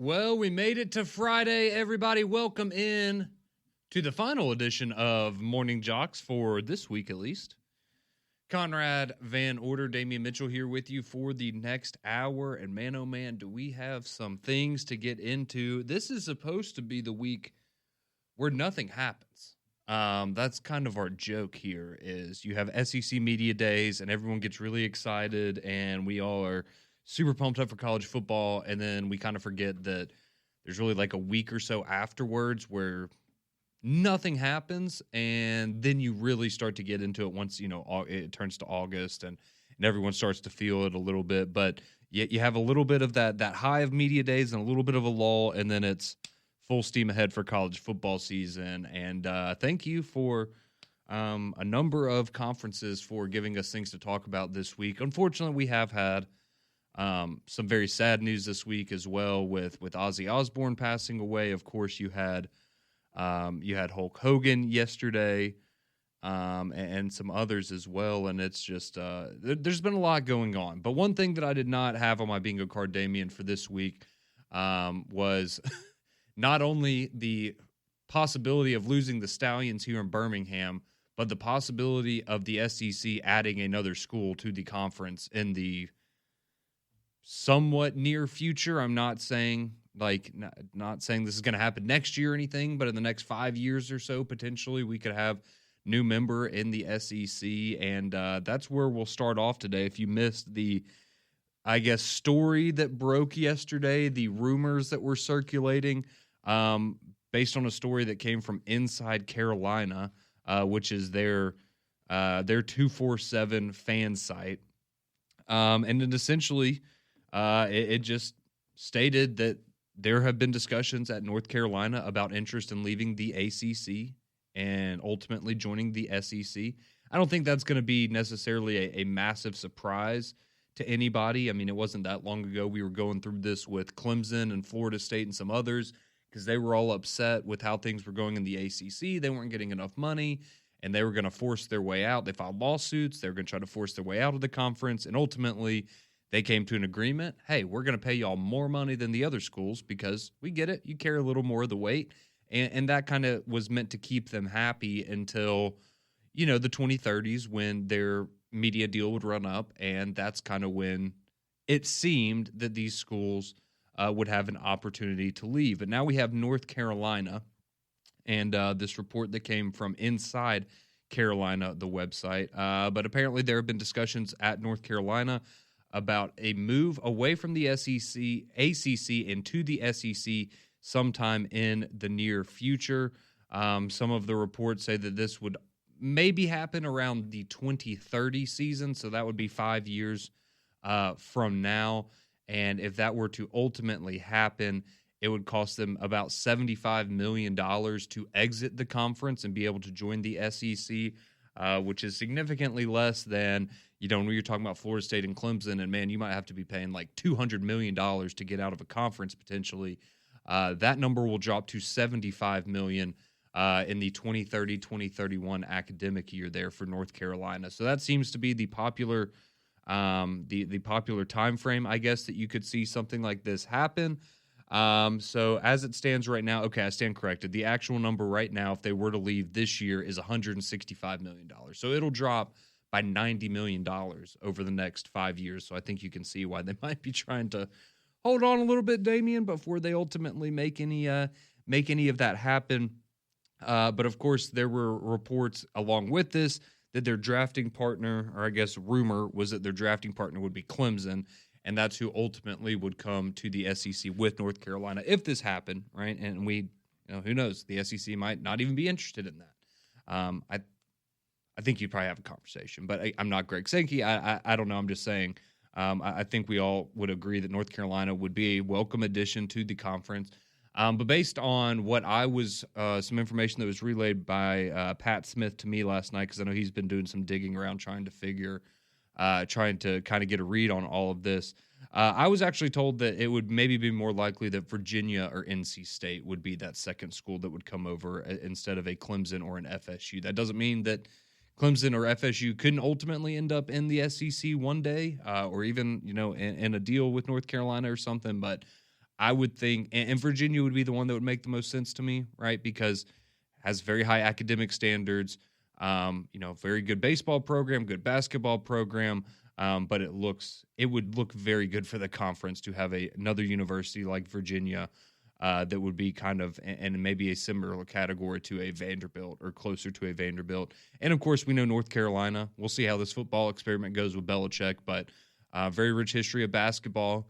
Well, we made it to Friday, everybody. Welcome in to the final edition of Morning JOX for this week, at least. Conrad Van Order, Damian Mitchell here with you for the next hour. And man, oh man, do we have some things to get into. This is supposed to be the week where nothing happens. That's kind of our joke here is you have SEC Media Days and everyone gets really excited and we all are super pumped up for college football, and then we kind of forget that there's really like a week or so afterwards where nothing happens, and then you really start to get into it once, it turns to August and everyone starts to feel it a little bit. But you have a little bit of that high of media days and a little bit of a lull, and then it's full steam ahead for college football season. And thank you for a number of conferences for giving us things to talk about this week. Unfortunately, we have had some very sad news this week as well with Ozzy Osbourne passing away. Of course, you had Hulk Hogan yesterday, and some others as well. And it's just there's been a lot going on. But one thing that I did not have on my bingo card, Damian, for this week was not only the possibility of losing the Stallions here in Birmingham, but the possibility of the SEC adding another school to the conference in the somewhat near future. I'm not saying not saying this is going to happen next year or anything, but in the next 5 years or so, potentially we could have new member in the SEC. And that's where we'll start off today. If you missed the, story that broke yesterday, the rumors that were circulating, based on a story that came from Inside Carolina, which is their 247 fan site. And then essentially, it just stated that there have been discussions at North Carolina about interest in leaving the ACC and ultimately joining the SEC. I don't think that's going to be necessarily a massive surprise to anybody. I mean, it wasn't that long ago we were going through this with Clemson and Florida State and some others because they were all upset with how things were going in the ACC. They weren't getting enough money, and they were going to force their way out. They filed lawsuits. They were going to try to force their way out of the conference, and ultimately they came to an agreement. Hey, we're going to pay y'all more money than the other schools because we get it. You carry a little more of the weight. And that kind of was meant to keep them happy until, the 2030s when their media deal would run up. And that's kind of when it seemed that these schools would have an opportunity to leave. And now we have North Carolina and this report that came from Inside Carolina, the website. But apparently there have been discussions at North Carolina about a move away from the ACC into the SEC sometime in the near future. Some of the reports say that this would maybe happen around the 2030 season, so that would be 5 years from now. And if that were to ultimately happen, it would cost them about $75 million to exit the conference and be able to join the SEC, which is significantly less than, when you're talking about Florida State and Clemson, and man, you might have to be paying like $200 million to get out of a conference potentially. That number will drop to $75 million in the 2030-2031 academic year there for North Carolina. So that seems to be the popular the popular time frame, I guess, that you could see something like this happen. So as it stands right now, okay, I stand corrected. The actual number right now, if they were to leave this year, is $165 million. So it'll drop by $90 million over the next 5 years. So I think you can see why they might be trying to hold on a little bit, Damian, before they ultimately make any of that happen. But of course, there were reports along with this that their drafting partner, or I guess rumor was that their drafting partner would be Clemson, and that's who ultimately would come to the SEC with North Carolina if this happened, right? And we, who knows? The SEC might not even be interested in that. I think you'd probably have a conversation, but I'm not Greg Sankey. I don't know. I'm just saying. I think we all would agree that North Carolina would be a welcome addition to the conference. But based on what I was, some information that was relayed by Pat Smith to me last night, because I know he's been doing some digging around trying to kind of get a read on all of this. I was actually told that it would maybe be more likely that Virginia or NC State would be that second school that would come over instead of a Clemson or an FSU. That doesn't mean that Clemson or FSU couldn't ultimately end up in the SEC one day, or even, in a deal with North Carolina or something. But I would think, and Virginia would be the one that would make the most sense to me, right? Because it has very high academic standards, very good baseball program, good basketball program, but it would look very good for the conference to have another university like Virginia that would be kind of, and maybe a similar category to a Vanderbilt or closer to a Vanderbilt. And of course, we know North Carolina. We'll see how this football experiment goes with Belichick, but very rich history of basketball.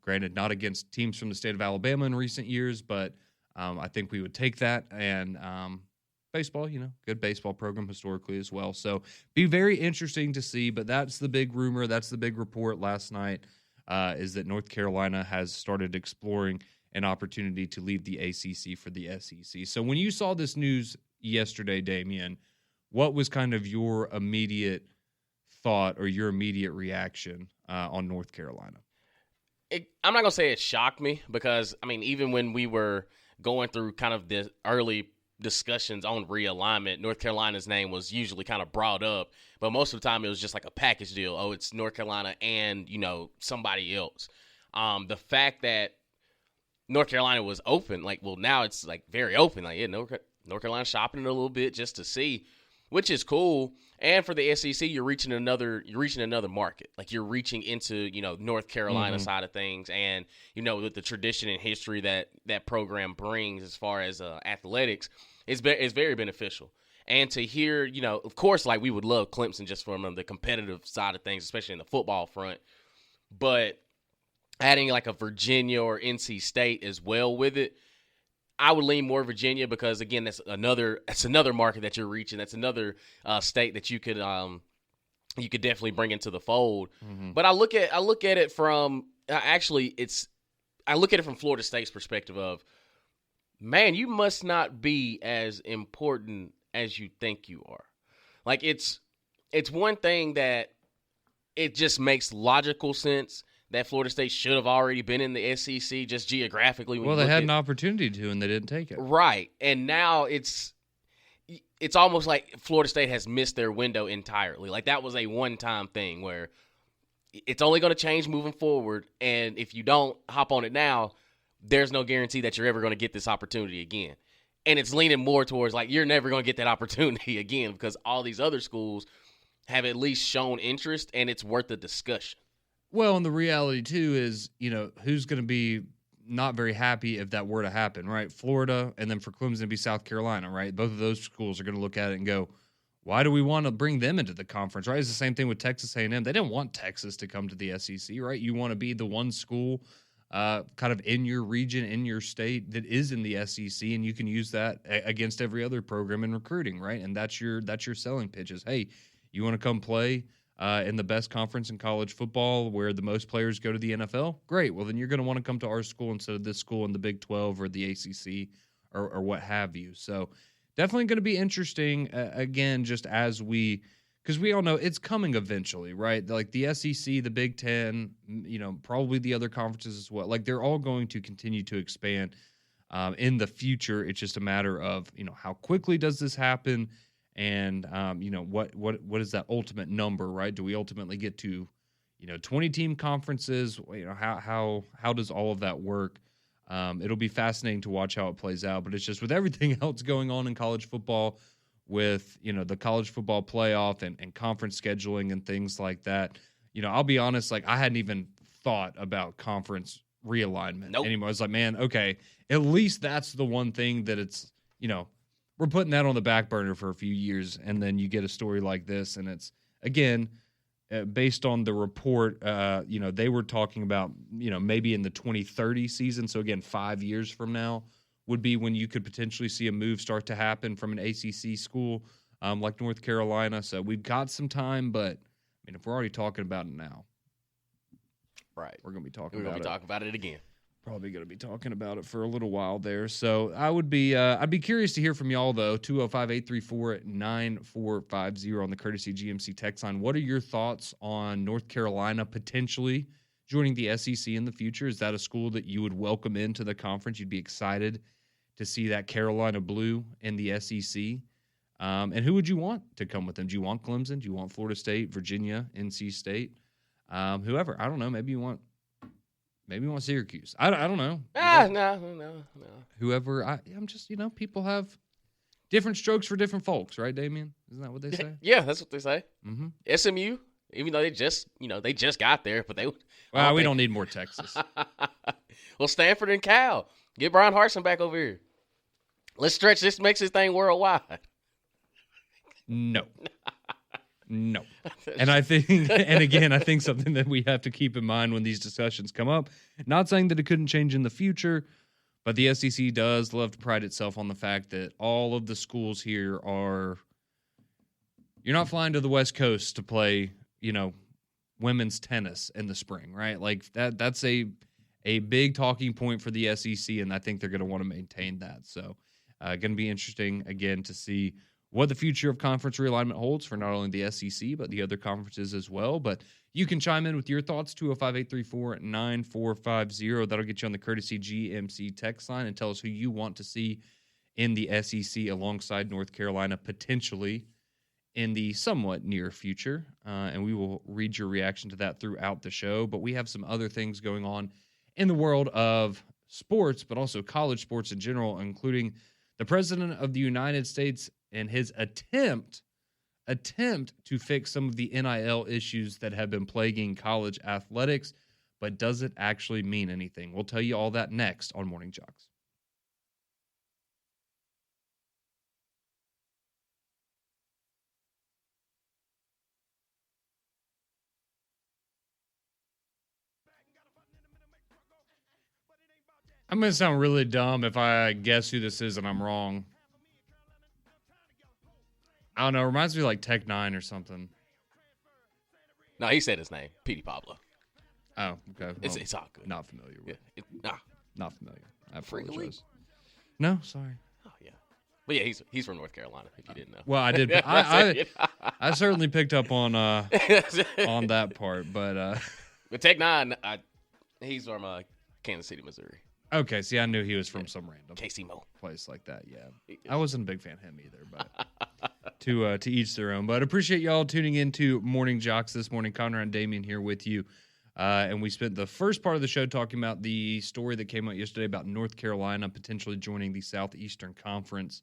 Granted, not against teams from the state of Alabama in recent years, but I think we would take that. And baseball, good baseball program historically as well. So be very interesting to see, but that's the big rumor. That's the big report last night is that North Carolina has started exploring an opportunity to leave the ACC for the SEC. So when you saw this news yesterday, Damian, what was kind of your immediate thought or your immediate reaction on North Carolina? I'm not going to say it shocked me because, even when we were going through kind of the early discussions on realignment, North Carolina's name was usually kind of brought up, but most of the time it was just like a package deal. Oh, it's North Carolina and, somebody else. The fact that North Carolina was open, now it's very open. North Carolina shopping it a little bit just to see, which is cool. And for the SEC, you're reaching another market. You're reaching into, North Carolina side of things. And, with the tradition and history that program brings as far as athletics, it's very beneficial. And to hear, of course, we would love Clemson just from the competitive side of things, especially in the football front. But adding a Virginia or NC State as well with it, I would lean more Virginia because, again, that's another market that you're reaching. That's another state that you could definitely bring into the fold. Mm-hmm. But I look at it from I look at it from Florida State's perspective of, man, you must not be as important as you think you are. It's one thing that it just makes logical sense that Florida State should have already been in the SEC just geographically. Well, they had an opportunity to, and they didn't take it. Right. And now it's almost like Florida State has missed their window entirely. That was a one-time thing where it's only going to change moving forward, and if you don't hop on it now, there's no guarantee that you're ever going to get this opportunity again. And it's leaning more towards you're never going to get that opportunity again because all these other schools have at least shown interest, and it's worth the discussion. Well, and the reality, too, is, who's going to be not very happy if that were to happen, right? Florida, and then for Clemson to be South Carolina, right? Both of those schools are going to look at it and go, why do we want to bring them into the conference, right? It's the same thing with Texas A&M. They didn't want Texas to come to the SEC, right? You want to be the one school kind of in your region, in your state that is in the SEC, and you can use that against every other program in recruiting, right? And that's your selling pitch is, hey, you want to come play in the best conference in college football where the most players go to the NFL? Great. Well, then you're going to want to come to our school instead of this school in the Big 12 or the ACC or what have you. So definitely going to be interesting, again, just as because we all know it's coming eventually, right? The SEC, the Big 10, probably the other conferences as well. They're all going to continue to expand in the future. It's just a matter of, how quickly does this happen? And, what is that ultimate number, right? Do we ultimately get to, 20-team conferences? How does all of that work? It'll be fascinating to watch how it plays out, but it's just with everything else going on in college football with, the college football playoff and conference scheduling and things like that. I'll be honest, I hadn't even thought about conference realignment anymore. I was like, man, okay, at least that's the one thing that it's, we're putting that on the back burner for a few years, and then you get a story like this, and it's, again, based on the report, they were talking about, maybe in the 2030 season, so again, 5 years from now would be when you could potentially see a move start to happen from an ACC school like North Carolina. So we've got some time, but, if we're already talking about it now, right, we're going to be talking about it again. Probably going to be talking about it for a little while there. So I'd be curious to hear from y'all, though. 205-834-9450 on the Courtesy GMC text line. What are your thoughts on North Carolina potentially joining the SEC in the future? Is that a school that you would welcome into the conference? You'd be excited to see that Carolina Blue in the SEC? And who would you want to come with them? Do you want Clemson? Do you want Florida State, Virginia, NC State? Whoever. I don't know. Maybe you want Maybe want Syracuse. I don't know. No. Whoever. I'm just, people have different strokes for different folks, right, Damien? Isn't that what they say? Yeah, that's what they say. Mm-hmm. SMU, even though they just got there, but we don't need more Texas. Well, Stanford and Cal. Get Brian Harsin back over here. Let's stretch this, makes this thing worldwide. No. And I think something that we have to keep in mind when these discussions come up, not saying that it couldn't change in the future, but the SEC does love to pride itself on the fact that all of the schools here you're not flying to the West Coast to play, women's tennis in the spring, right? Like that's a big talking point for the SEC, and I think they're going to want to maintain that. So going to be interesting, again, to see what the future of conference realignment holds for not only the SEC, but the other conferences as well. But you can chime in with your thoughts, 205-834-9450. That'll get you on the courtesy GMC text line and tell us who you want to see in the SEC alongside North Carolina, potentially in the somewhat near future. And we will read your reaction to that throughout the show. But we have some other things going on in the world of sports, but also college sports in general, including the President of the United States and his attempt to fix some of the NIL issues that have been plaguing college athletics. But does it actually mean anything? We'll tell you all that next on Morning JOX. I'm going to sound really dumb if I guess who this is and I'm wrong. I don't know. It reminds me of like Tech 9 or something. No, he said his name. Petey Pablo. Oh, okay. Well, it's all good. Not familiar with. Yeah, Not familiar. I apologize. Freely? No, sorry. Oh, yeah. But yeah, he's from North Carolina, if you didn't know. Well, I did. I certainly picked up on that part, but Tech 9, he's from Kansas City, Missouri. Okay, see, I knew he was from some random KC-Mo place like that. Yeah, I wasn't a big fan of him either, but to each their own. But appreciate y'all tuning into Morning JOX this morning. Conrad and Damien here with you, and we spent the first part of the show talking about the story that came out yesterday about North Carolina potentially joining the Southeastern Conference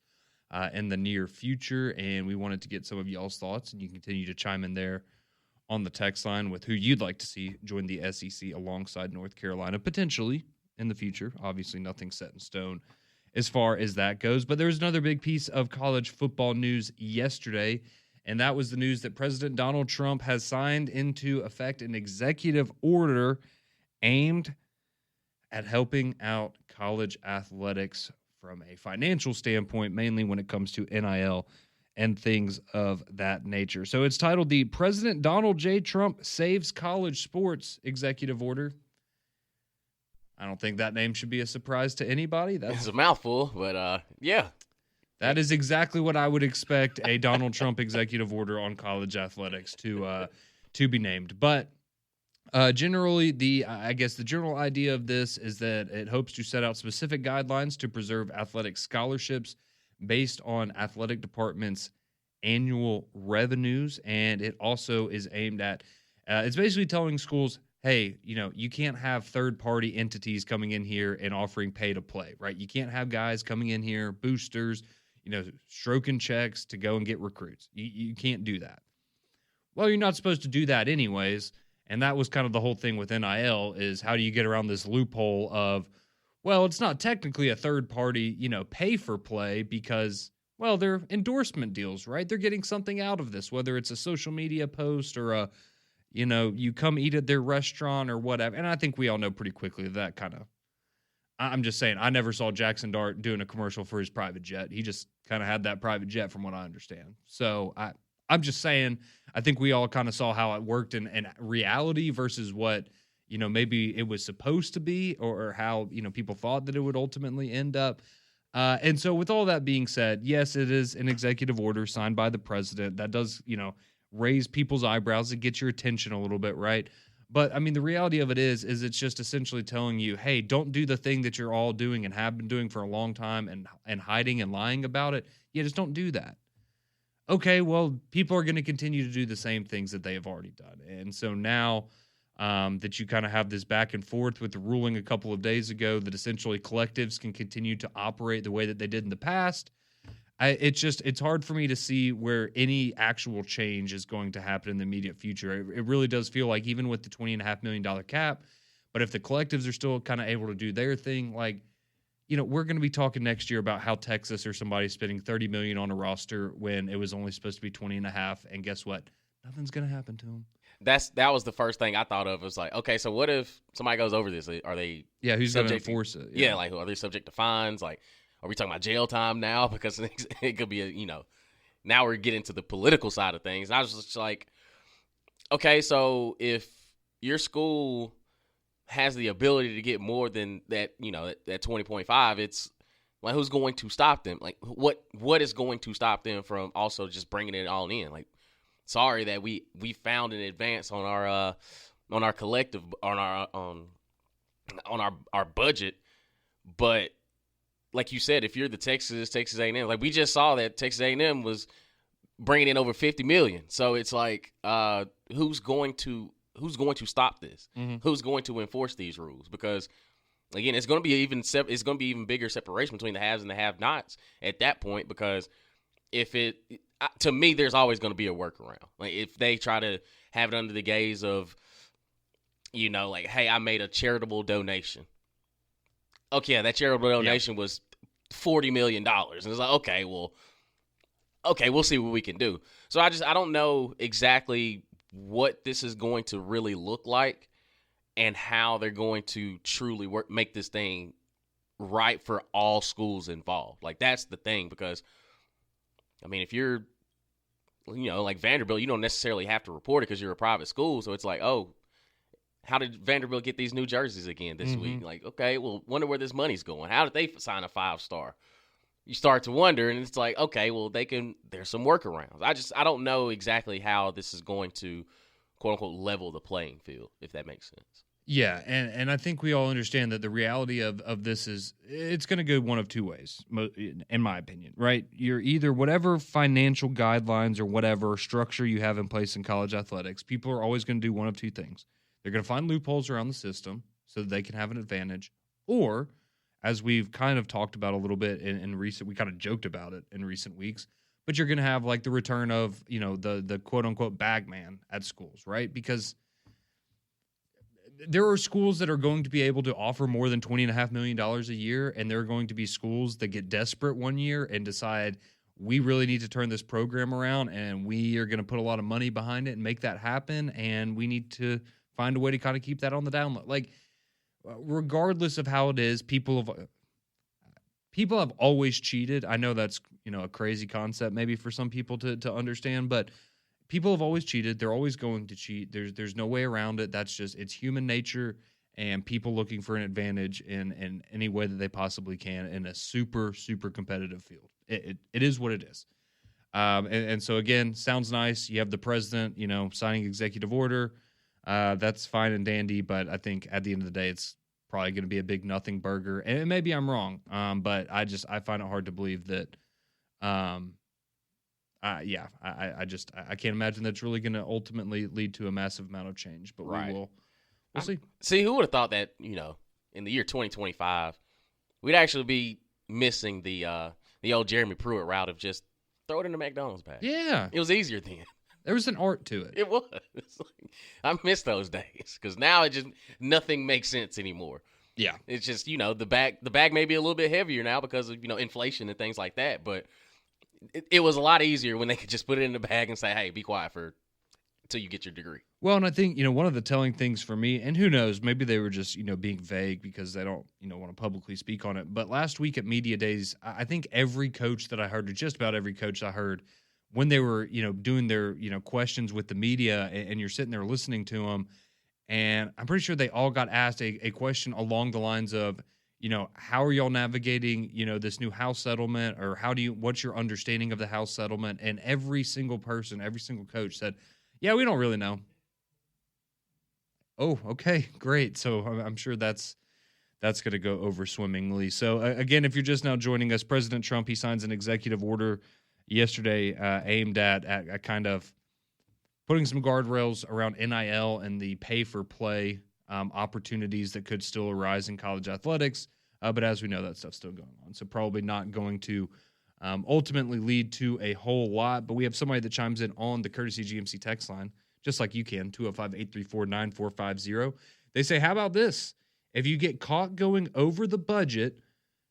in the near future, and we wanted to get some of y'all's thoughts, and you can continue to chime in there on the text line with who you'd like to see join the SEC alongside North Carolina potentially in the future. Obviously, nothing set in stone as far as that goes. But there was another big piece of college football news yesterday, and that was the news that President Donald Trump has signed into effect an executive order aimed at helping out college athletics from a financial standpoint, mainly when it comes to NIL and things of that nature. So it's titled the President Donald J. Trump Saves College Sports Executive Order. I don't think that name should be a surprise to anybody. It's a mouthful, but yeah. That is exactly what I would expect a Donald Trump executive order on college athletics to be named. But generally, the general idea of this is that it hopes to set out specific guidelines to preserve athletic scholarships based on athletic departments' annual revenues, and it also is aimed at it's basically telling schools, hey, you can't have third-party entities coming in here and offering pay to play, right? You can't have guys coming in here, boosters, stroking checks to go and get recruits. You can't do that. Well, you're not supposed to do that anyways, and that was kind of the whole thing with NIL is how do you get around this loophole of, well, it's not technically a third-party, pay for play because, well, they're endorsement deals, right? They're getting something out of this, whether it's a social media post or a you come eat at their restaurant or whatever. And I think we all know pretty quickly that kind of, I'm just saying, I never saw Jackson Dart doing a commercial for his private jet. He just kind of had that private jet from what I understand. So I'm just saying, I think we all kind of saw how it worked in reality versus what, maybe it was supposed to be or how, people thought that it would ultimately end up. And so with all that being said, yes, it is an executive order signed by the president that does, raise people's eyebrows to get your attention a little bit, right? But I mean, the reality of it is it's just essentially telling you, hey, don't do the thing that you're all doing and have been doing for a long time and hiding and lying about it. Yeah, just don't do that. Okay, well, people are going to continue to do the same things that they have already done. And so now that you kind of have this back and forth with the ruling a couple of days ago that essentially collectives can continue to operate the way that they did in the past. It's hard for me to see where any actual change is going to happen in the immediate future. It really does feel like even with the $20.5 million cap, but if the collectives are still kind of able to do their thing, like, we're going to be talking next year about how Texas or somebody spending $30 million on a roster when it was only supposed to be 20.5. And guess what? Nothing's going to happen to them. That was the first thing I thought of. It was like, okay, so what if somebody goes over this? Are they who's going to enforce it? Yeah, like are they subject to fines? Like, are we talking about jail time now? Because it could be now we're getting to the political side of things. And I was just like, okay, so if your school has the ability to get more than that, that 20.5, it's like, who's going to stop them? Like, what is going to stop them from also just bringing it all in? Like, sorry that we found an advance on our collective, on our budget, but like you said, if you're the Texas A&M, like we just saw that Texas A&M was bringing in over $50 million. So it's like, who's going to stop this? Mm-hmm. Who's going to enforce these rules? Because again, it's going to be even bigger separation between the haves and the have-nots at that point. Because to me, there's always going to be a workaround. Like if they try to have it under the gaze of, like, hey, I made a charitable donation. Okay, yeah, that charitable donation was $40 million. And it's like, okay, we'll see what we can do. So I don't know exactly what this is going to really look like and how they're going to truly make this thing right for all schools involved. Like, that's the thing, because, I mean, if you're, like Vanderbilt, you don't necessarily have to report it because you're a private school. So it's like, oh, how did Vanderbilt get these new jerseys again this week? Like, okay, well, wonder where this money's going. How did they sign a 5-star? You start to wonder, and it's like, okay, well, there's some workarounds. I don't know exactly how this is going to, quote unquote, level the playing field, if that makes sense. Yeah, and I think we all understand that the reality of this is it's going to go one of two ways, in my opinion, right? You're either whatever financial guidelines or whatever structure you have in place in college athletics, people are always going to do one of two things. They're going to find loopholes around the system so that they can have an advantage, or, as we've kind of talked about a little bit in recent, we kind of joked about it in recent weeks, but you're going to have like the return of, the quote unquote bag man at schools, right? Because there are schools that are going to be able to offer more than $20.5 million a year, and there are going to be schools that get desperate one year and decide we really need to turn this program around, and we are going to put a lot of money behind it and make that happen, and we need to find a way to kind of keep that on the down low. Like, regardless of how it is, people have always cheated. I know that's, a crazy concept maybe for some people to understand, but people have always cheated. They're always going to cheat. There's no way around it. That's just, it's human nature, and people looking for an advantage in any way that they possibly can in a super, super competitive field. It is what it is. And so again, sounds nice. You have the president, signing executive order. That's fine and dandy, but I think at the end of the day, it's probably going to be a big nothing burger. And maybe I'm wrong, but I find it hard to believe that. I can't imagine that's really going to ultimately lead to a massive amount of change. But right. We'll see. See, who would have thought that in the year 2025, we'd actually be missing the old Jeremy Pruitt route of just throw it in the McDonald's bag. Yeah, it was easier then. There was an art to it. It was. I miss those days because now nothing makes sense anymore. Yeah, it's just the bag may be a little bit heavier now because of inflation and things like that. But it was a lot easier when they could just put it in the bag and say, "Hey, be quiet until you get your degree." Well, and I think one of the telling things for me, and who knows, maybe they were just being vague because they don't want to publicly speak on it. But last week at Media Days, I think every coach that I heard, or just about every coach I heard, when they were, doing their, questions with the media, and you're sitting there listening to them, and I'm pretty sure they all got asked a question along the lines of, how are y'all navigating, this new house settlement, or what's your understanding of the house settlement? And every single person, every single coach said, yeah, we don't really know. Oh, okay, great. So I'm sure that's going to go over swimmingly. So again, if you're just now joining us, President Trump, he signs an executive order yesterday aimed at kind of putting some guardrails around NIL and the pay-for-play opportunities that could still arise in college athletics. But as we know, that stuff's still going on. So probably not going to ultimately lead to a whole lot. But we have somebody that chimes in on the Courtesy GMC text line, just like you can, 205-834-9450. They say, how about this? If you get caught going over the budget,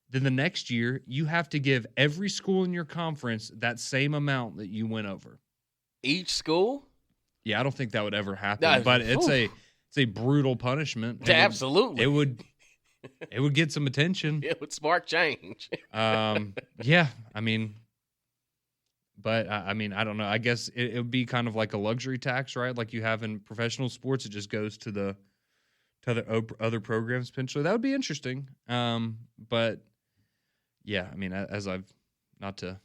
then the next year you have to give every school in your conference that same amount that you went over. Each school? Yeah, I don't think that would ever happen, but it's a brutal punishment. Absolutely. It would get some attention. It would spark change. Yeah, I mean, but I mean, I don't know. I guess it would be kind of like a luxury tax, right? Like you have in professional sports, it just goes to the other programs potentially. That would be interesting. But yeah, I mean, as I've not to,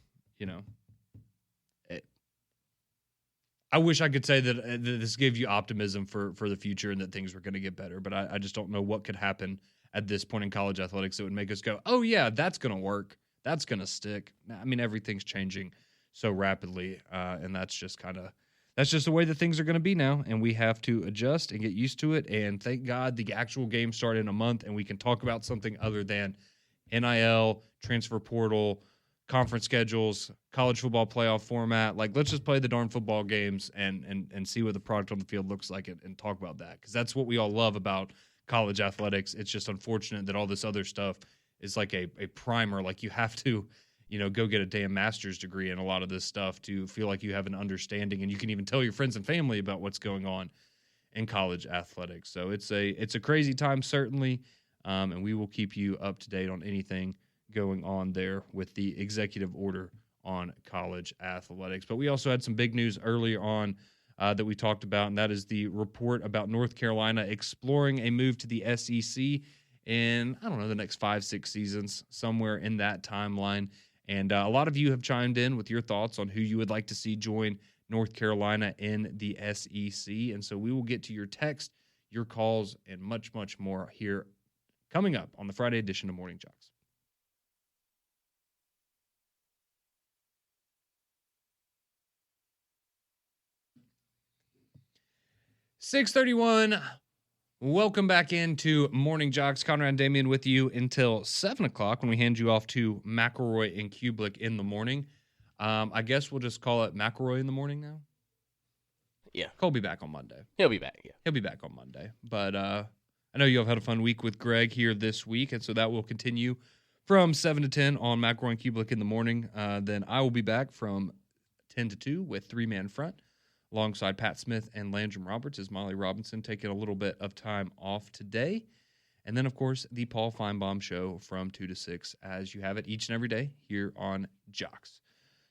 I wish I could say that this gave you optimism for the future and that things were going to get better, but I just don't know what could happen at this point in college athletics that would make us go, oh yeah, that's going to work. That's going to stick. I mean, everything's changing so rapidly, and that's just the way that things are going to be now, and we have to adjust and get used to it. And thank God the actual games start in a month, and we can talk about something other than NIL, transfer portal, conference schedules, college football playoff format. Like, let's just play the darn football games and see what the product on the field looks like and talk about that, because that's what we all love about college athletics. It's just unfortunate that all this other stuff is like a primer. Like, you have to go get a damn master's degree in a lot of this stuff to feel like you have an understanding, and you can even tell your friends and family about what's going on in college athletics. So it's a crazy time, certainly, and we will keep you up to date on anything going on there with the executive order on college athletics. But we also had some big news earlier on that we talked about, and that is the report about North Carolina exploring a move to the SEC in, I don't know, the next 5-6 seasons, somewhere in that timeline. And a lot of you have chimed in with your thoughts on who you would like to see join North Carolina in the SEC. And so we will get to your text, your calls, and much, much more here coming up on the Friday edition of Morning JOX. .631. Welcome back into Morning JOX. Conrad and Damian with you until 7 o'clock when we hand you off to McElroy and Kublick in the morning. I guess we'll just call it McElroy in the morning now. Yeah. Cole'll be back on Monday. He'll be back, yeah. He'll be back on Monday. But I know you have had a fun week with Greg here this week, and so that will continue from 7 to 10 on McElroy and Kublick in the morning. Then I will be back from 10 to 2 with Three Man Front, alongside Pat Smith and Landrum Roberts, as Molly Robinson taking a little bit of time off today. And then, of course, the Paul Feinbaum Show from 2 to 6, as you have it each and every day here on JOX.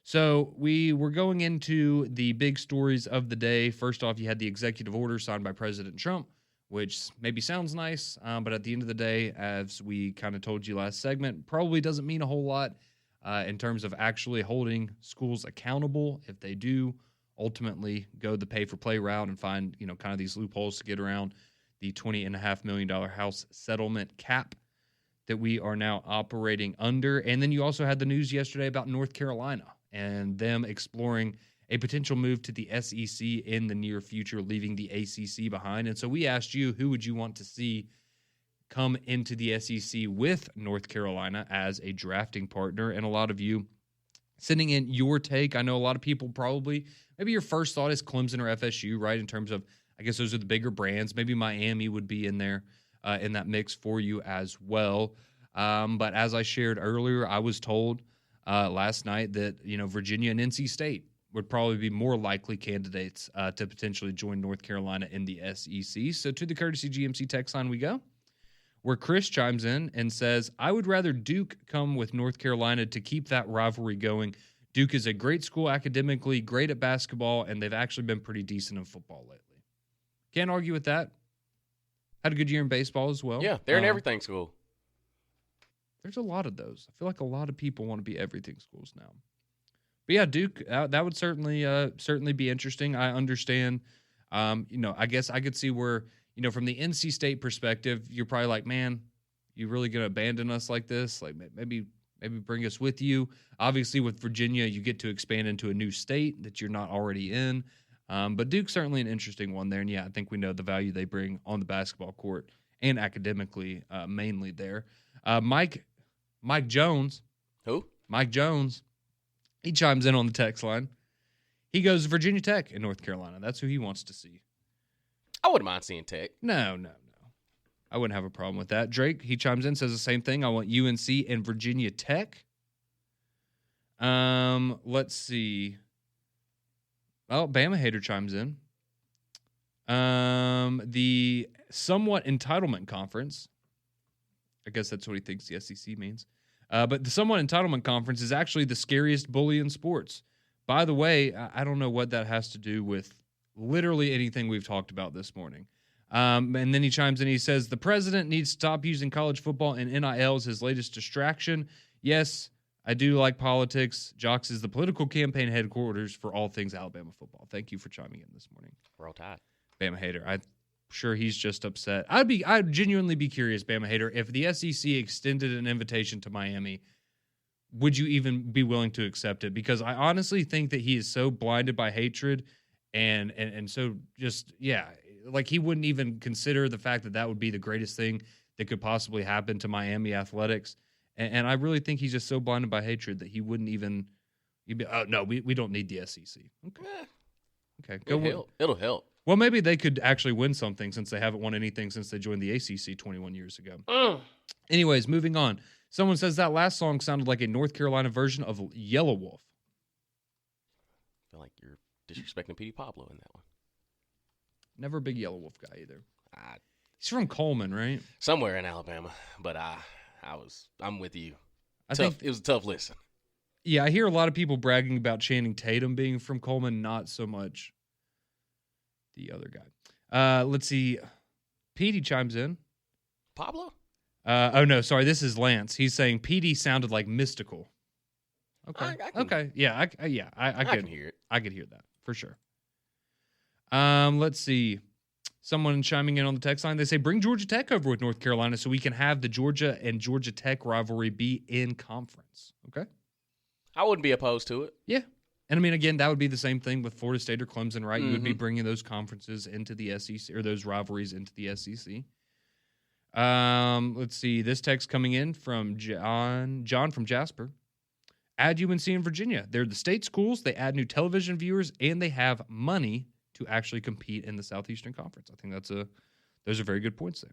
So we were going into the big stories of the day. First off, you had the executive order signed by President Trump, which maybe sounds nice, but at the end of the day, as we kind of told you last segment, probably doesn't mean a whole lot in terms of actually holding schools accountable if they do ultimately go the pay-for-play route and find, kind of these loopholes to get around the $20.5 million House settlement cap that we are now operating under. And then you also had the news yesterday about North Carolina and them exploring a potential move to the SEC in the near future, leaving the ACC behind. And so we asked you, who would you want to see come into the SEC with North Carolina as a drafting partner? And a lot of you sending in your take. I know a lot of people probably, maybe your first thought is Clemson or FSU, right? In terms of, I guess those are the bigger brands. Maybe Miami would be in there in that mix for you as well. But as I shared earlier, I was told last night that, Virginia and NC State would probably be more likely candidates to potentially join North Carolina in the SEC. So to the Courtesy GMC text line we go, where Chris chimes in and says, I would rather Duke come with North Carolina to keep that rivalry going. Duke is a great school academically, great at basketball, and they've actually been pretty decent in football lately. Can't argue with that. Had a good year in baseball as well. Yeah, they're in everything school. There's a lot of those. I feel like a lot of people want to be everything schools now. But yeah, Duke, that would certainly be interesting. I understand. I guess I could see where, from the NC State perspective, you're probably like, man, you really going to abandon us like this? Like maybe bring us with you. Obviously, with Virginia, you get to expand into a new state that you're not already in. But Duke's certainly an interesting one there. And, yeah, I think we know the value they bring on the basketball court and academically, mainly there. Mike Jones. Who? Mike Jones. He chimes in on the text line. He goes Virginia Tech in North Carolina. That's who he wants to see. I wouldn't mind seeing Tech. No. I wouldn't have a problem with that. Drake, he chimes in, says the same thing. I want UNC and Virginia Tech. Let's see. Oh, Bama Hater chimes in. The somewhat entitlement conference. I guess that's what he thinks the SEC means. But the somewhat entitlement conference is actually the scariest bully in sports. By the way, I don't know what that has to do with literally anything we've talked about this morning. And then he chimes in. He says, the president needs to stop using college football and NIL as his latest distraction. Yes, I do like politics. JOX is the political campaign headquarters for all things Alabama football. Thank you for chiming in this morning. Roll Tide. Bama Hater. I'm sure he's just upset. I'd genuinely be curious, Bama Hater, if the SEC extended an invitation to Miami, would you even be willing to accept it? Because I honestly think that he is so blinded by hatred and so just, yeah, like he wouldn't even consider the fact that would be the greatest thing that could possibly happen to Miami athletics. And I really think he's just so blinded by hatred that he wouldn't even, oh, no, we don't need the SEC. Okay. It'll help. Well, maybe they could actually win something since they haven't won anything since they joined the ACC 21 years ago. Anyways, moving on. Someone says that last song sounded like a North Carolina version of Yellow Wolf. I feel like you're disrespecting Petey Pablo in that one. Never a big Yellow Wolf guy either. He's from Coleman, right? Somewhere in Alabama, but I'm with you. I think it was a tough listen. Yeah, I hear a lot of people bragging about Channing Tatum being from Coleman, not so much the other guy. Let's see. Petey chimes in. Pablo? Oh, no, sorry. This is Lance. He's saying Petey sounded like mystical. Okay. Okay. Yeah, I can hear it. I could hear that for sure. Let's see. Someone chiming in on the text line. They say, bring Georgia Tech over with North Carolina so we can have the Georgia and Georgia Tech rivalry be in conference. Okay. I wouldn't be opposed to it. Yeah. And I mean, again, that would be the same thing with Florida State or Clemson, right? Mm-hmm. You would be bringing those conferences into the SEC or those rivalries into the SEC. Let's see. This text coming in from John from Jasper. Add UNC in Virginia. They're the state schools. They add new television viewers, and they have money to actually compete in the Southeastern Conference. I think those are very good points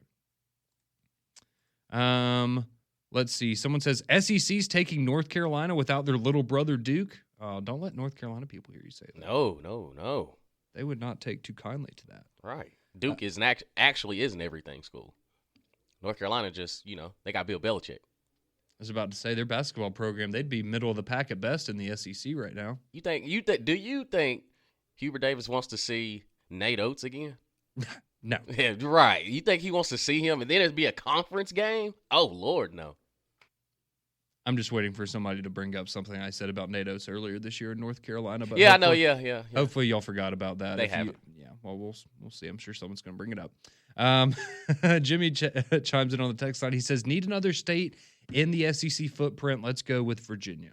there. Let's see. Someone says SEC's taking North Carolina without their little brother Duke. Don't let North Carolina people hear you say that. No. They would not take too kindly to that. Right. Duke actually is an everything school. North Carolina just, they got Bill Belichick. I was about to say their basketball program, they'd be middle of the pack at best in the SEC right now. Do you think Hubert Davis wants to see Nate Oates again? No. Yeah, right. You think he wants to see him and then it'd be a conference game? Oh, Lord, no. I'm just waiting for somebody to bring up something I said about Nate Oates earlier this year in North Carolina. But yeah, I know. Yeah. Hopefully y'all forgot about that. They haven't. Yeah, well, we'll see. I'm sure someone's going to bring it up. Jimmy chimes in on the text line. He says, need another state in the SEC footprint. Let's go with Virginia.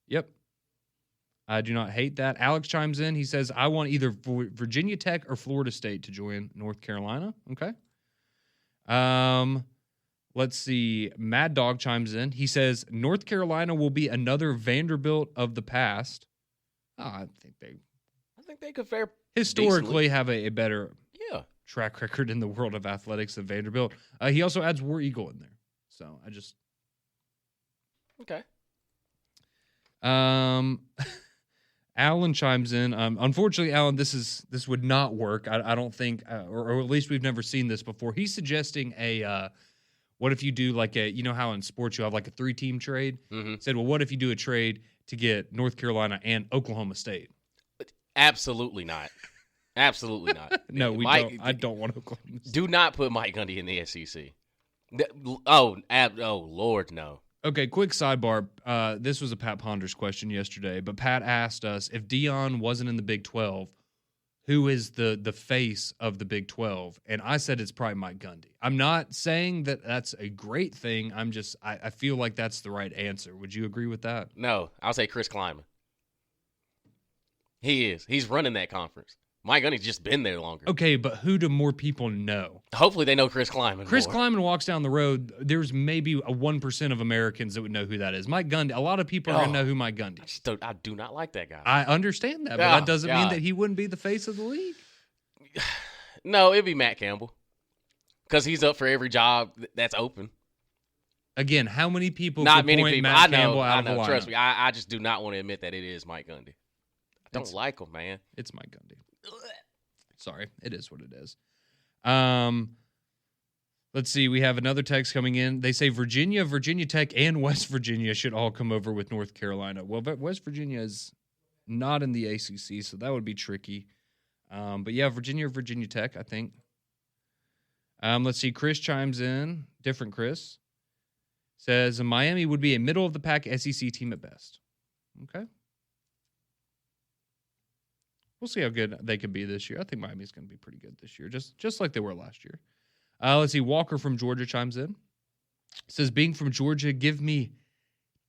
Yep. I do not hate that. Alex chimes in. He says, I want either Virginia Tech or Florida State to join North Carolina. Okay. Let's see. Mad Dog chimes in. He says, North Carolina will be another Vanderbilt of the past. I think they could fare historically decently. Have a better track record in the world of athletics than Vanderbilt. He also adds War Eagle in there. So I just... Okay. Alan chimes in. Unfortunately, Alan, this would not work. I don't think, or at least we've never seen this before. He's suggesting what if you do like how in sports you have like a 3-team trade? Mm-hmm. Said, well, what if you do a trade to get North Carolina and Oklahoma State? Absolutely not. Absolutely not. No, don't. I don't want Oklahoma State. Do not put Mike Gundy in the SEC. Oh, Lord, no. Okay, quick sidebar. This was a Pat Ponders question yesterday, but Pat asked us if Deion wasn't in the Big 12, who is the face of the Big 12? And I said it's probably Mike Gundy. I'm not saying that that's a great thing. I feel like that's the right answer. Would you agree with that? No, I'll say Chris Kleiman. He is. He's running that conference. Mike Gundy's just been there longer. Okay, but who do more people know? Hopefully they know Chris Kleiman Chris more. Kleiman walks down the road. There's maybe a 1% of Americans that would know who that is. Mike Gundy. A lot of people are going to know who Mike Gundy is. I do not like that guy. I understand that, but that doesn't mean that he wouldn't be the face of the league. No, it'd be Matt Campbell because he's up for every job that's open. Again, how many people Not could many point people. Matt Campbell out of the lineup? Trust me, I just do not want to admit that it is Mike Gundy. I don't like him, man. It's Mike Gundy. Sorry, it is what it is. Let's see. We have another text coming in. They say Virginia, Virginia Tech, and West Virginia should all come over with North Carolina. Well, West Virginia is not in the ACC, so that would be tricky. But yeah, Virginia, Virginia Tech, I think. Let's see. Chris chimes in. Different Chris. Says Miami would be a middle-of-the-pack SEC team at best. Okay. We'll see how good they could be this year. I think Miami's going to be pretty good this year, just like they were last year. Let's see. Walker from Georgia chimes in. Says, being from Georgia, give me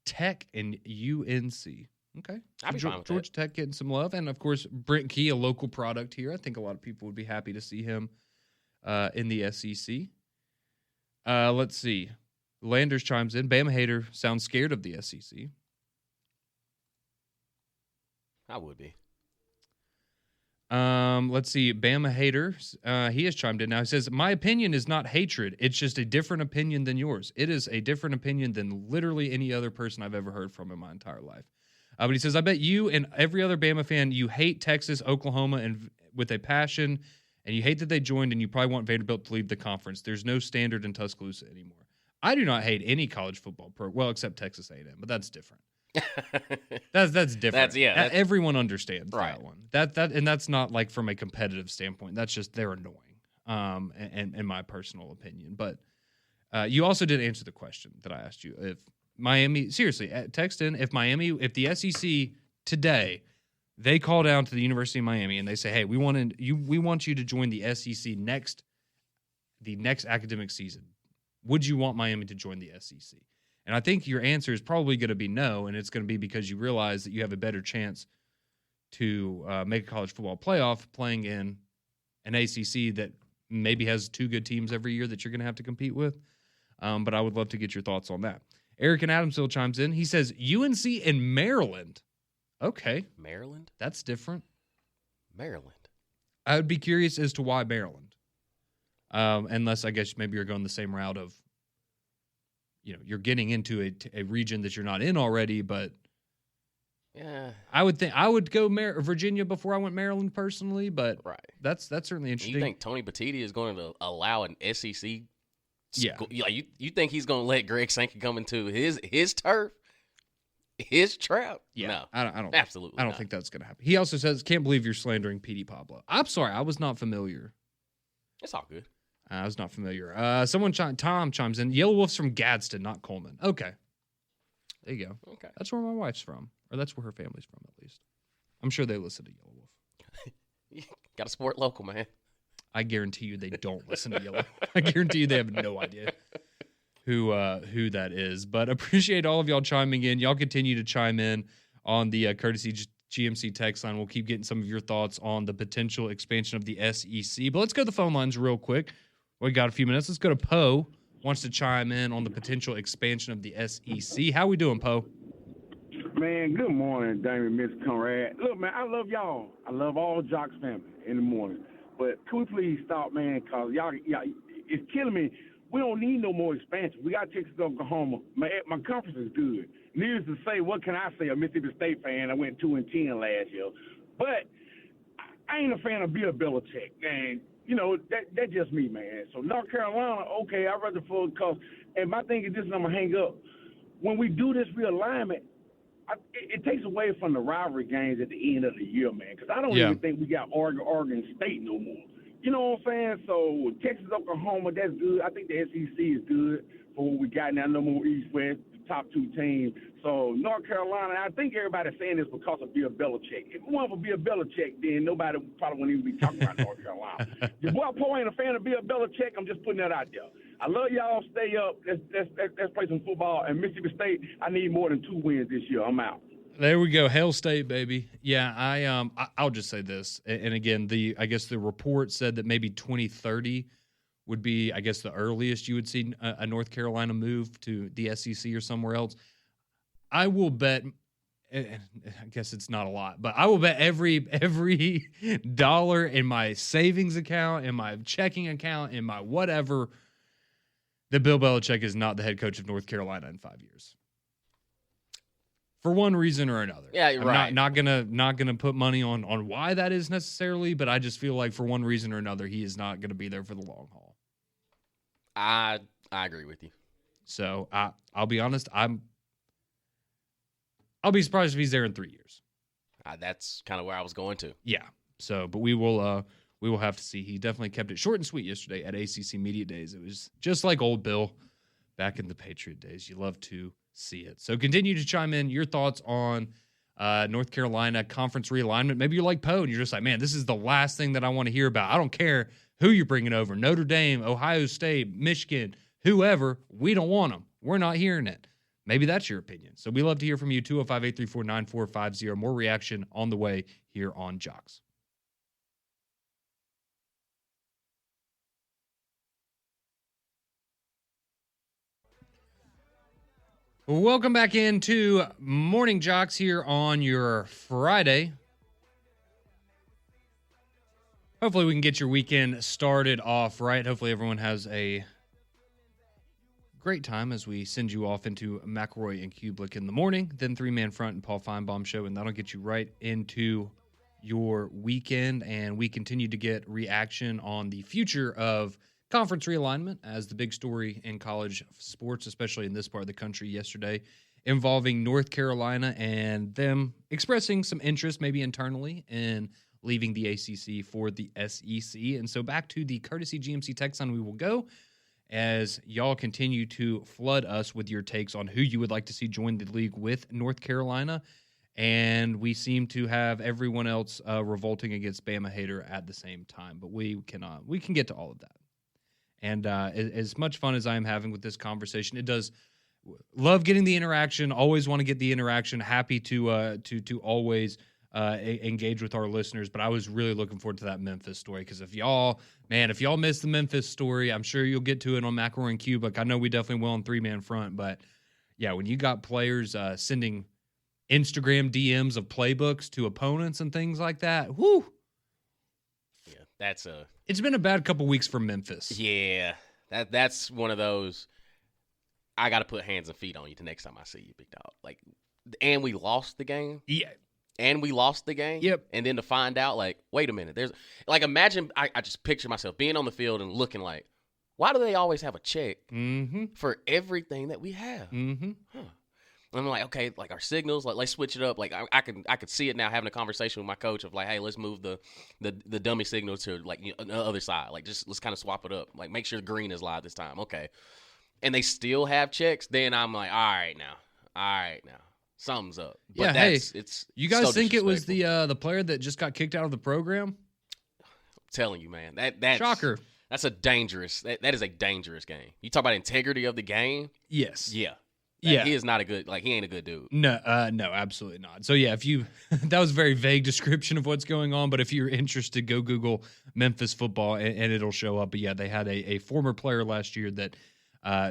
Tech and UNC. Okay. I'd be fine with Georgia Tech getting some love. And, of course, Brent Key, a local product here. I think a lot of people would be happy to see him in the SEC. Let's see. Landers chimes in. Bama hater sounds scared of the SEC. I would be. Let's see. Bama hater. He has chimed in now. He says, my opinion is not hatred. It's just a different opinion than yours. It is a different opinion than literally any other person I've ever heard from in my entire life. But he says, I bet you and every other Bama fan, you hate Texas, Oklahoma, and with a passion, and you hate that they joined, and you probably want Vanderbilt to leave the conference. There's no standard in Tuscaloosa anymore. I do not hate any college football program, well, except Texas A&M, but that's different. That's different. Everyone understands that one. And that's not like from a competitive standpoint. That's just they're annoying. And in my personal opinion. But you also did answer the question that I asked you. If Miami, seriously, text in if the SEC today they call down to the University of Miami and they say, hey, we want you to join the SEC the next academic season. Would you want Miami to join the SEC? And I think your answer is probably going to be no, and it's going to be because you realize that you have a better chance to make a college football playoff playing in an ACC that maybe has two good teams every year that you're going to have to compete with. But I would love to get your thoughts on that. Eric in Adamsville chimes in. He says, UNC in Maryland. Okay. Maryland? That's different. Maryland. I would be curious as to why Maryland. Unless I guess maybe you're going the same route of, you're getting into a region that you're not in already, but yeah, I would think I would go Virginia before I went Maryland personally, but right. That's certainly interesting. You think Tony Petitti is going to allow an SEC? Yeah. You think he's going to let Greg Sankey come into his turf, his trap? Yeah, no, I don't. Absolutely, I don't think that's going to happen. He also says, "Can't believe you're slandering Petey Pablo." I'm sorry, I was not familiar. It's all good. I was not familiar. Tom chimes in. Yellow Wolf's from Gadsden, not Coleman. Okay. There you go. Okay. That's where my wife's from. Or that's where her family's from, at least. I'm sure they listen to Yellow Wolf. You got to support local, man. I guarantee you they don't listen to Yellow. I guarantee you they have no idea who that is. But appreciate all of y'all chiming in. Y'all continue to chime in on the courtesy GMC text line. We'll keep getting some of your thoughts on the potential expansion of the SEC. But let's go to the phone lines real quick. We got a few minutes. Let's go to Poe. Wants to chime in on the potential expansion of the SEC. How we doing, Poe? Man, good morning, Damien, Miss Conrad. Look, man, I love y'all. I love all Jocks family in the morning. But can we please stop, man, because y'all, it's killing me. We don't need no more expansion. We got Texas, Oklahoma. My conference is good. Needless to say, what can I say? A Mississippi State fan. I went 2-10 last year. But I ain't a fan of Bill Belichick, and that's just me, man. So North Carolina, okay, I'd rather for because, and my thing is this, and I'm gonna hang up. When we do this realignment, it takes away from the rivalry games at the end of the year, man. Because I don't even think we got Oregon State no more. You know what I'm saying? So Texas, Oklahoma, that's good. I think the SEC is good for what we got now. No more East West, the top two teams. So North Carolina, I think everybody's saying this because of Bill Belichick. If it wasn't for Bill Belichick, then nobody probably wouldn't even be talking about North Carolina. Your boy Poe ain't a fan of Bill Belichick. I'm just putting that out there. I love y'all. Stay up. Let's play some football. And Mississippi State, I need more than 2 wins this year. I'm out. There we go. Hail State, baby. Yeah, I'll just say this. And again, I guess the report said that maybe 2030 would be, I guess, the earliest you would see a North Carolina move to the SEC or somewhere else. I will bet, and I guess it's not a lot, but I will bet every dollar in my savings account, in my checking account, in my whatever, that Bill Belichick is not the head coach of North Carolina in 5 years. For one reason or another. Yeah, you're right. Not gonna put money on why that is necessarily, but I just feel like for one reason or another, he is not gonna be there for the long haul. I agree with you. So I'll be honest, I'll be surprised if he's there in 3 years. That's kind of where I was going to. Yeah. So, but we will have to see. He definitely kept it short and sweet yesterday at ACC Media Days. It was just like old Bill back in the Patriot days. You love to see it. So continue to chime in your thoughts on North Carolina conference realignment. Maybe you're like Poe and you're just like, man, this is the last thing that I want to hear about. I don't care who you're bringing over, Notre Dame, Ohio State, Michigan, whoever. We don't want them. We're not hearing it. Maybe that's your opinion. So we love to hear from you, 205-834-9450. More reaction on the way here on JOX. Welcome back into Morning JOX here on your Friday. Hopefully we can get your weekend started off right. Hopefully everyone has a great time as we send you off into McElroy and Kublick in the morning, then three-man front and Paul Feinbaum show, and that'll get you right into your weekend. And we continue to get reaction on the future of conference realignment as the big story in college sports, especially in this part of the country yesterday, involving North Carolina and them expressing some interest maybe internally in leaving the ACC for the SEC. And so back to the Courtesy GMC text line we will go as y'all continue to flood us with your takes on who you would like to see join the league with North Carolina. And we seem to have everyone else revolting against Bama Hater at the same time. But we can get to all of that. And as much fun as I'm having with this conversation, it does love getting the interaction. Always want to get the interaction. Happy to always engage with our listeners. But I was really looking forward to that Memphis story because if y'all missed the Memphis story, I'm sure you'll get to it on McElroy and Kublick. I know we definitely will on three-man front. But yeah, when you got players sending Instagram DMs of playbooks to opponents and things like that, whoo. Yeah, It's been a bad couple weeks for Memphis. Yeah, that's one of those. I got to put hands and feet on you the next time I see you, big dog. Like, and we lost the game. Yeah, and we lost the game. Yep. And then to find out, like, wait a minute, there's like, imagine I just picture myself being on the field and looking like, why do they always have a check for everything that we have? Mm-hmm. Huh. I'm like, okay, like our signals, like let's switch it up. Like I could see it now having a conversation with my coach of like, hey, let's move the dummy signal to like the other side. Like just let's kind of swap it up. Like make sure green is live this time. Okay. And they still have checks. Then I'm like, all right now, something's up. But yeah, it's you guys so think it was the player that just got kicked out of the program? I'm telling you, man, that's shocker. That's a dangerous. That is a dangerous game. You talk about integrity of the game. Yes. Yeah. Yeah, he is not a good. Like he ain't a good dude. No, absolutely not. So yeah, if you that was a very vague description of what's going on, but if you're interested, go Google Memphis football and it'll show up. But yeah, they had a former player last year that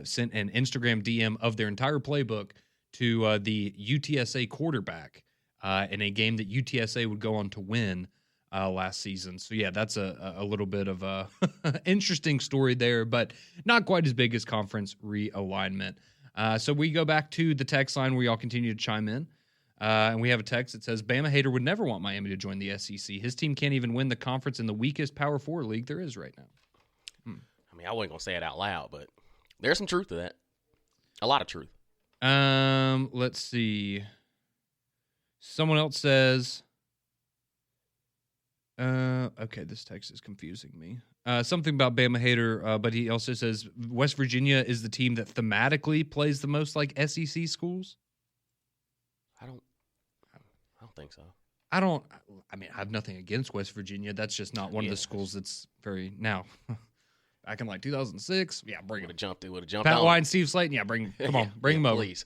sent an Instagram DM of their entire playbook to the UTSA quarterback in a game that UTSA would go on to win last season. So yeah, that's a little bit of a interesting story there, but not quite as big as conference realignment. So we go back to the text line where y'all continue to chime in. And we have a text that says, Bama Hater would never want Miami to join the SEC. His team can't even win the conference in the weakest Power 4 league there is right now. I mean, I wasn't going to say it out loud, but there's some truth to that. A lot of truth. Let's see. Someone else says, okay, this text is confusing me. Something about Bama Hater, but he also says West Virginia is the team that thematically plays the most like SEC schools. I don't think so. I mean, I have nothing against West Virginia. That's just not one of the schools that's very now. Back in like 2006, yeah, bring it. Would have jumped Pat White and Steve Slayton, yeah, bring them over, please,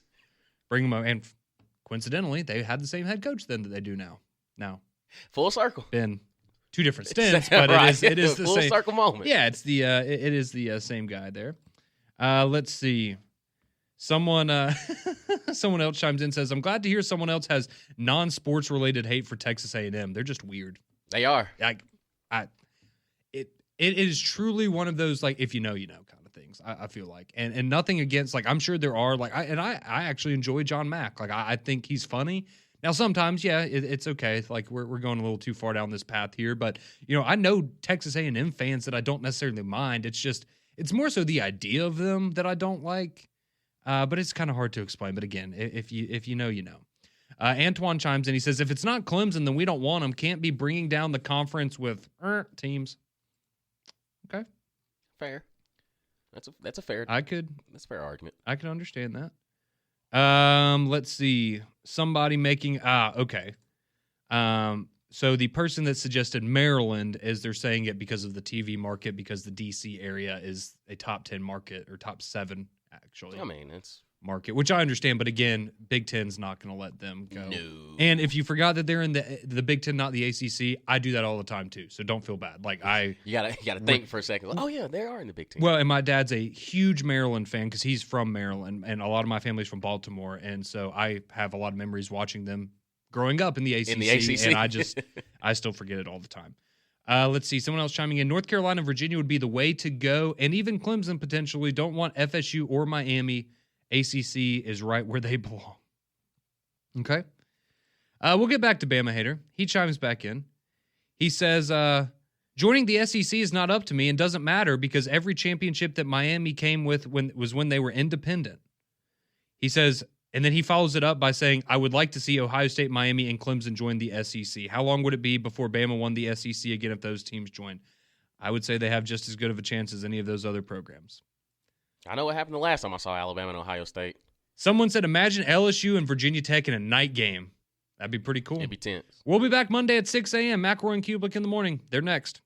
bring them over. And coincidentally, they had the same head coach then that they do now. Now, Full circle. been 2 different stints, but Right. it is the Full same circle moment. Yeah, it's the it is the same guy there. Let's see. Someone else chimes in and says, "I'm glad to hear someone else has non-sports related hate for Texas A&M. They're just weird. They are. It is truly one of those like if you know kind of things. I feel like, and nothing against like I'm sure there are like I actually enjoy John Mack. Like I think he's funny. Now sometimes it's okay. Like we're going a little too far down this path here, but I know Texas A&M fans that I don't necessarily mind. It's more so the idea of them that I don't like. But it's kind of hard to explain. But again, if you know, you know. Antoine chimes in. He says, if it's not Clemson, then we don't want them. Can't be bringing down the conference with teams. Okay. Fair. That's a fair. That's a fair argument. I can understand that. Let's see. Somebody making okay. So the person that suggested Maryland is they're saying it because of the TV market, because the DC area is a top 10 market or top 7 actually. I mean, it's market, which I understand, but again, Big Ten's not going to let them go. No. And if you forgot that they're in the Big Ten, not the ACC, I do that all the time too. So don't feel bad. Like you gotta think for a second. Like, oh yeah, they are in the Big Ten. Well, and my dad's a huge Maryland fan because he's from Maryland, and a lot of my family's from Baltimore, and so I have a lot of memories watching them growing up in the ACC. And I still forget it all the time. Let's see. Someone else chiming in. North Carolina and Virginia would be the way to go, and even Clemson potentially. Don't want FSU or Miami. ACC is right where they belong. Okay. We'll get back to Bama Hater. He chimes back in. He says, joining the SEC is not up to me and doesn't matter because every championship that Miami came with was when they were independent. He says, and then he follows it up by saying, I would like to see Ohio State, Miami, and Clemson join the SEC. How long would it be before Bama won the SEC again if those teams joined? I would say they have just as good of a chance as any of those other programs. I know what happened the last time I saw Alabama and Ohio State. Someone said, imagine LSU and Virginia Tech in a night game. That'd be pretty cool. It'd be tense. We'll be back Monday at 6 a.m. McElroy and Kublick in the morning. They're next.